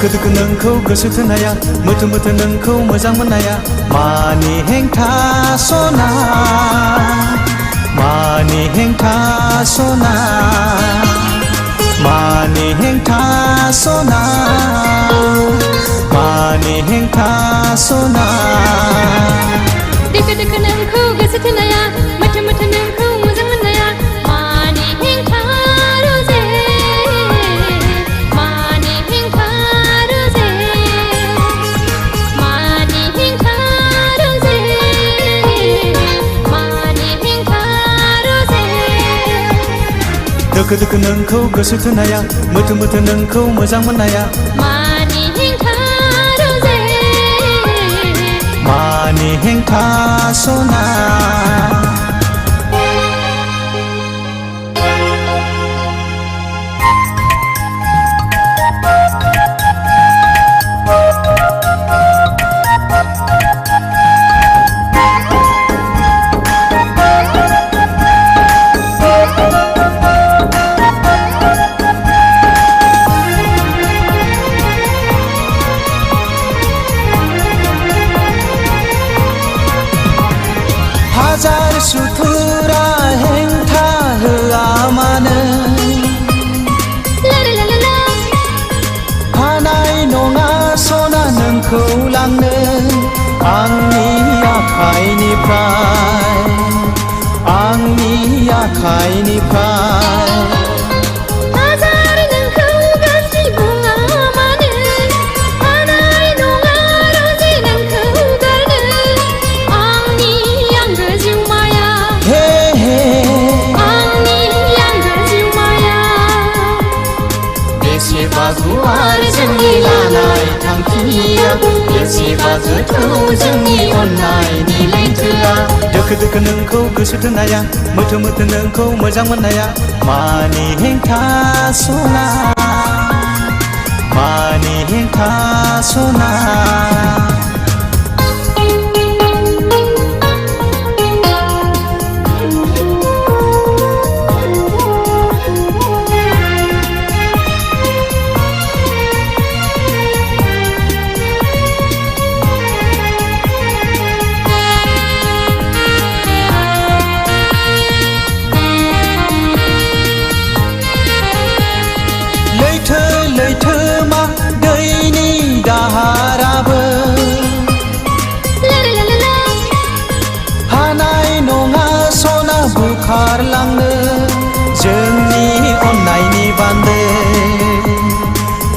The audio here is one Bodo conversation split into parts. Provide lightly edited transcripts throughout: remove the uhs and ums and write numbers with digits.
दोखो दोखो नोंखौ गोसो थोनाया मोथो मोथो नोंखौ मोजां मोननाया मानि हेंथा सना मानि हेंथा सना मानि हेंथा सना मानि हेंथा सना दोखो दोखो नोंखौ गोसो थोनाया मोथो मोथो नोंखौ मोजां मोननाया मानि हेंथा रोजे मानि हेंथा रोजे मानि हेंथा रोजे मानि हेंथा रोजे दोखो दोखो नोंखौ गोसो थोनाया मोथो मोथो नोंखौ मोजां मोननाया मानि हेंथा रोजे मानि हेंथा सना हाजार सुथुरा हेंथा होआ मानो हानाय नङा सना नोंखौ लांनो आंनि आखाइनिफ्राय हाजार नोंखौ गाज्रि बुङा मानो हानाय नङा रोजे नोंखौ गारनो आंनि आंगो जिउमाया हे हे आंनि आंगो जिउमाया बेसेबा गुवार जोंनि लानाय थांखिया बेसेबा गोथौ जोंनि अननायनि लैथोआ दोखो दोखो नोंखौ गोसो थोनाया मोथो मोथो नोंखौ मोजां मोननाया मानि हेंथा सना मानि हेंथा सना लैथोमा दैनि दाहाराबो हानाय नङा सना बुखारलांनो जोंनि अननायनि बान्दो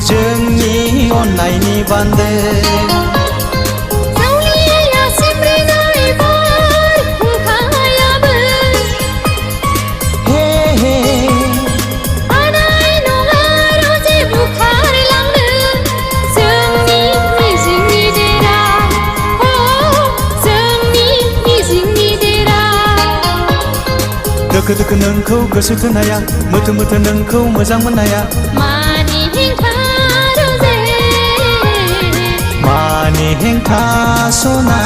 जोंनि अननायनि बान्दो दोखो दोखो नोंखौ गोसो थोनाया मोथो मोथो नोंखौ मोजां मोननाया मानि हेंथा रोजे मानि हेंथा सना